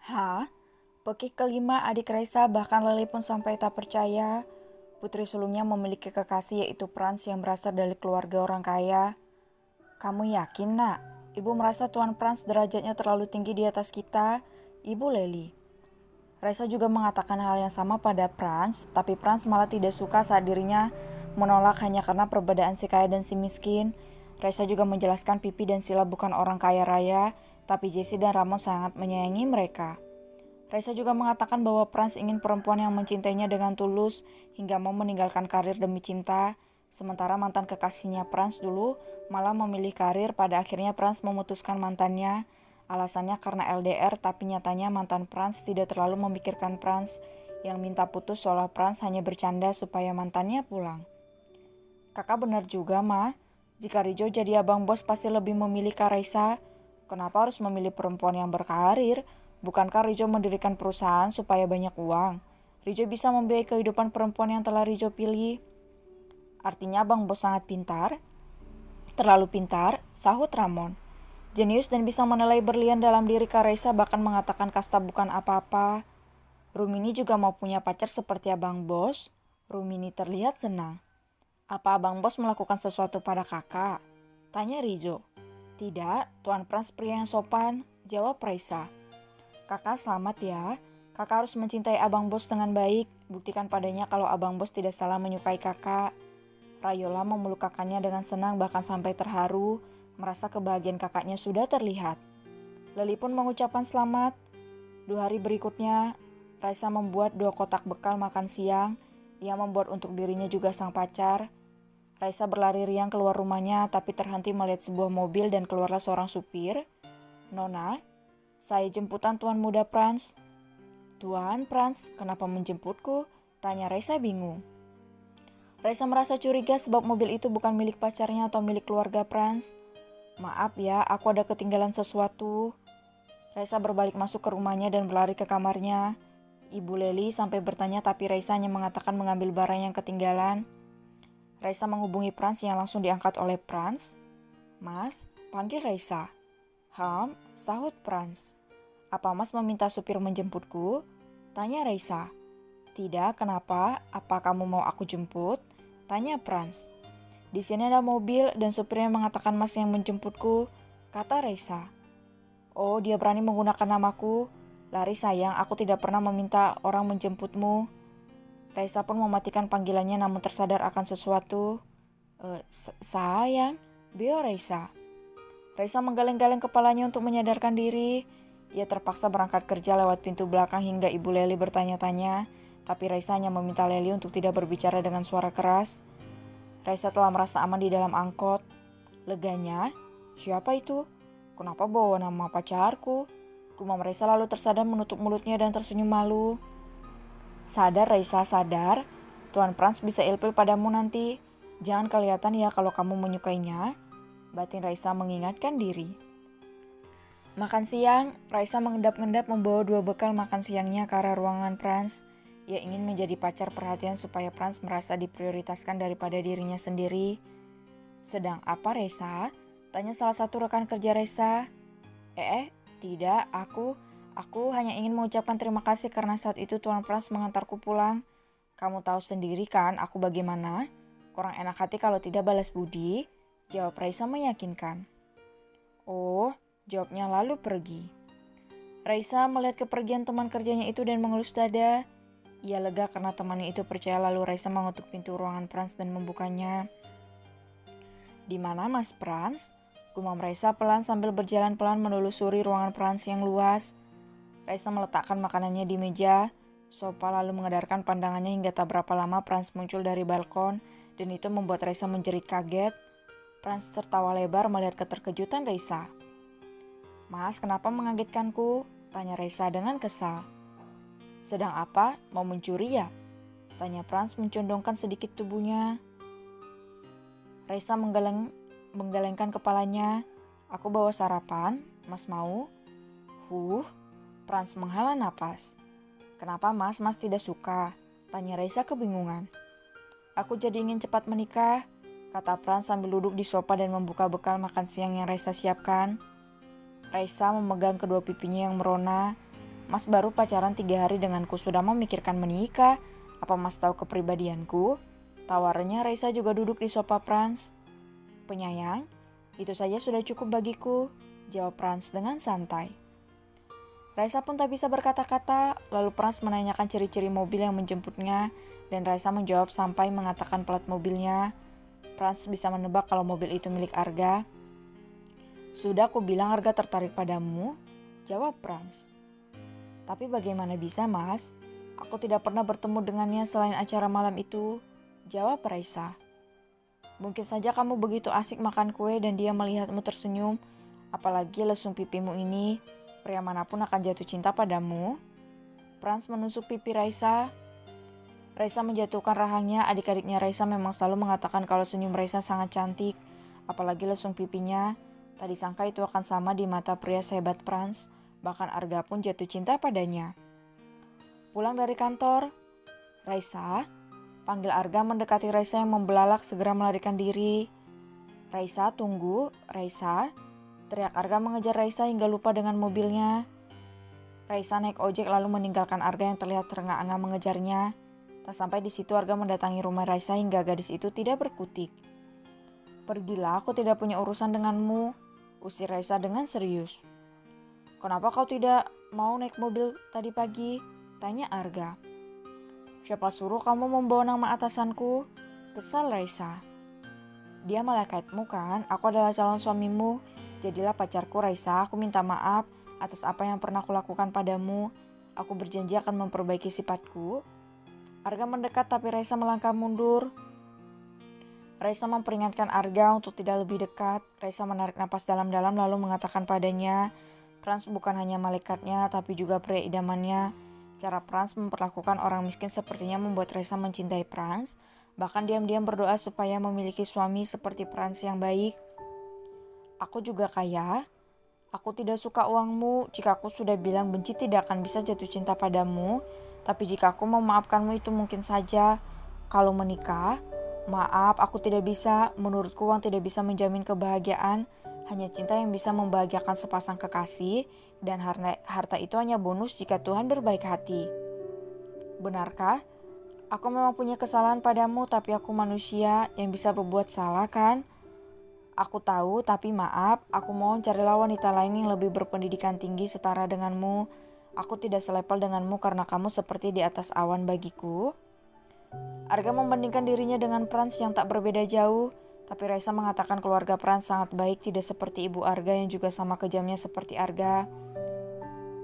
Hah? Pekik kelima adik Raisa bahkan Leli pun sampai tak percaya putri sulungnya memiliki kekasih yaitu Frans yang berasal dari keluarga orang kaya. Kamu yakin nak? Ibu merasa Tuan Frans derajatnya terlalu tinggi di atas kita, Ibu Leli. Raisa juga mengatakan hal yang sama pada Frans, tapi Frans malah tidak suka saat dirinya menolak hanya karena perbedaan si kaya dan si miskin. Raisa juga menjelaskan Pipi dan Sila bukan orang kaya raya, tapi Jessie dan Ramon sangat menyayangi mereka. Raisa juga mengatakan bahwa Frans ingin perempuan yang mencintainya dengan tulus hingga mau meninggalkan karir demi cinta, sementara mantan kekasihnya Frans dulu malah memilih karir. Pada akhirnya Frans memutuskan mantannya, alasannya karena LDR, tapi nyatanya mantan Frans tidak terlalu memikirkan Frans yang minta putus seolah Frans hanya bercanda supaya mantannya pulang. Kakak benar juga, Ma. Jika Rijo jadi abang bos pasti lebih memilih Kak Raisa. Kenapa harus memilih perempuan yang berkarir? Bukankah Rijo mendirikan perusahaan supaya banyak uang? Rijo bisa membiayai kehidupan perempuan yang telah Rijo pilih. Artinya abang bos sangat pintar? Terlalu pintar, sahut Ramon. Jenius dan bisa menilai berlian dalam diri Kak Raisa, bahkan mengatakan kasta bukan apa-apa. Rumini juga mau punya pacar seperti abang bos. Rumini terlihat senang. Apa abang bos melakukan sesuatu pada kakak? Tanya Rijo. Tidak, Tuan Frans pria yang sopan, jawab Raisa. Kakak selamat ya. Kakak harus mencintai abang bos dengan baik. Buktikan padanya kalau abang bos tidak salah menyukai kakak. Rayola memeluk kakaknya dengan senang bahkan sampai terharu. Merasa kebahagiaan kakaknya sudah terlihat. Leli pun mengucapkan selamat. 2 hari berikutnya, Raisa membuat 2 kotak bekal makan siang. Ia membuat untuk dirinya juga sang pacar. Raisa berlari riang keluar rumahnya tapi terhenti melihat sebuah mobil dan keluarlah seorang supir. Nona, saya jemputan Tuan Muda Frans. Tuan Frans, kenapa menjemputku? Tanya Raisa bingung. Raisa merasa curiga sebab mobil itu bukan milik pacarnya atau milik keluarga Frans. Maaf ya, aku ada ketinggalan sesuatu. Raisa berbalik masuk ke rumahnya dan berlari ke kamarnya. Ibu Leli sampai bertanya tapi Raisa hanya mengatakan mengambil barang yang ketinggalan. Raisa menghubungi Frans yang langsung diangkat oleh Frans. Mas, panggil Raisa. Sahut Frans. Apa Mas meminta supir menjemputku? Tanya Raisa. Tidak, kenapa? Apa kamu mau aku jemput? Tanya Frans. Di sini ada mobil dan supirnya mengatakan Mas yang menjemputku, kata Raisa. Oh, dia berani menggunakan namaku. Lari sayang, aku tidak pernah meminta orang menjemputmu. Raisa pun mematikan panggilannya namun tersadar akan sesuatu. Sayang, beo Raisa. Raisa menggeleng-geleng kepalanya untuk menyadarkan diri. Ia terpaksa berangkat kerja lewat pintu belakang hingga Ibu Leli bertanya-tanya, tapi Raisa hanya meminta Leli untuk tidak berbicara dengan suara keras. Raisa telah merasa aman di dalam angkot. Leganya, siapa itu? Kenapa bawa nama pacarku? Gumam Raisa lalu tersadar menutup mulutnya dan tersenyum malu. Sadar Raisa, sadar. Tuan Frans bisa ilfil padamu nanti. Jangan kelihatan ya kalau kamu menyukainya. Batin Raisa mengingatkan diri. Makan siang, Raisa mengendap-endap membawa 2 bekal makan siangnya ke arah ruangan Frans. Ia ingin menjadi pacar perhatian supaya Frans merasa diprioritaskan daripada dirinya sendiri. Sedang apa Raisa? Tanya salah satu rekan kerja Raisa. Tidak, aku hanya ingin mengucapkan terima kasih karena saat itu Tuan Frans mengantarku pulang. Kamu tahu sendiri kan aku bagaimana? Kurang enak hati kalau tidak balas budi. Jawab Raisa meyakinkan. Oh, jawabnya lalu pergi. Raisa melihat kepergian teman kerjanya itu dan mengelus dada. Ia lega karena temannya itu percaya lalu Raisa mengetuk pintu ruangan Frans dan membukanya. Di mana Mas Frans? Gumam Raisa pelan sambil berjalan pelan menelusuri ruangan Frans yang luas. Raisa meletakkan makanannya di meja sofa lalu mengedarkan pandangannya hingga tak berapa lama Frans muncul dari balkon dan itu membuat Raisa menjerit kaget. Frans tertawa lebar melihat keterkejutan Raisa. Mas, kenapa mengagetkanku? Tanya Raisa dengan kesal. Sedang apa? Mau mencuri ya? Tanya Franz mencondongkan sedikit tubuhnya. Raisa menggelengkan kepalanya. Aku bawa sarapan, Mas mau? Franz menghela napas. Kenapa Mas tidak suka? Tanya Raisa kebingungan. Aku jadi ingin cepat menikah, kata Franz sambil duduk di sofa dan membuka bekal makan siang yang Raisa siapkan. Raisa memegang kedua pipinya yang merona. Mas baru pacaran 3 hari denganku sudah memikirkan menikah. Apa Mas tahu kepribadianku? Tawarannya Raisa juga duduk di sofa Franz. Penyayang, itu saja sudah cukup bagiku, jawab Franz dengan santai. Raisa pun tak bisa berkata-kata, lalu Franz menanyakan ciri-ciri mobil yang menjemputnya, dan Raisa menjawab sampai mengatakan plat mobilnya. Franz bisa menebak kalau mobil itu milik Arga. Sudah aku bilang Arga tertarik padamu, jawab Franz. Tapi bagaimana bisa Mas? Aku tidak pernah bertemu dengannya selain acara malam itu, jawab Raisa. Mungkin saja kamu begitu asik makan kue dan dia melihatmu tersenyum, apalagi lesung pipimu ini, pria manapun akan jatuh cinta padamu. Franz menusuk pipi Raisa. Raisa menjatuhkan rahangnya. Adik-adiknya Raisa memang selalu mengatakan kalau senyum Raisa sangat cantik, apalagi lesung pipinya. Tak disangka itu akan sama di mata pria sehebat Franz, bahkan Arga pun jatuh cinta padanya. Pulang dari kantor, Raisa panggil Arga mendekati Raisa yang membelalak segera melarikan diri. Raisa, tunggu, Raisa, teriak Arga mengejar Raisa hingga lupa dengan mobilnya. Raisa naik ojek lalu meninggalkan Arga yang terlihat terengah-engah mengejarnya. Tak sampai di situ Arga mendatangi rumah Raisa hingga gadis itu tidak berkutik. Pergilah, aku tidak punya urusan denganmu, usir Raisa dengan serius. Kenapa kau tidak mau naik mobil tadi pagi? Tanya Arga. Siapa suruh kamu membawa nama atasanku? Kesal Raisa. Dia malaikatmu kan, aku adalah calon suamimu. Jadilah pacarku Raisa, aku minta maaf atas apa yang pernah kulakukan padamu. Aku berjanji akan memperbaiki sifatku. Arga mendekat tapi Raisa melangkah mundur. Raisa memperingatkan Arga untuk tidak lebih dekat. Raisa menarik napas dalam-dalam lalu mengatakan padanya, Franz bukan hanya malaikatnya tapi juga pria idamannya. Cara Franz memperlakukan orang miskin sepertinya membuat Raisa mencintai Franz. Bahkan diam-diam berdoa supaya memiliki suami seperti Franz yang baik. Aku juga kaya. Aku tidak suka uangmu. Jika aku sudah bilang benci tidak akan bisa jatuh cinta padamu. Tapi jika aku memaafkanmu itu mungkin saja. Kalau menikah, maaf aku tidak bisa. Menurutku uang tidak bisa menjamin kebahagiaan. Hanya cinta yang bisa membahagiakan sepasang kekasih. Dan harta itu hanya bonus jika Tuhan berbaik hati. Benarkah? Aku memang punya kesalahan padamu, tapi aku manusia yang bisa berbuat salah kan? Aku tahu, tapi maaf, aku mohon carilah wanita lain yang lebih berpendidikan tinggi setara denganmu. Aku tidak selevel denganmu karena kamu seperti di atas awan bagiku. Arga membandingkan dirinya dengan Franz yang tak berbeda jauh, tapi Raisa mengatakan keluarga Franz sangat baik, tidak seperti ibu Arga yang juga sama kejamnya seperti Arga.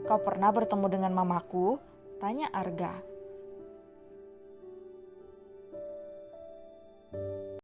Kau pernah bertemu dengan mamaku? Tanya Arga.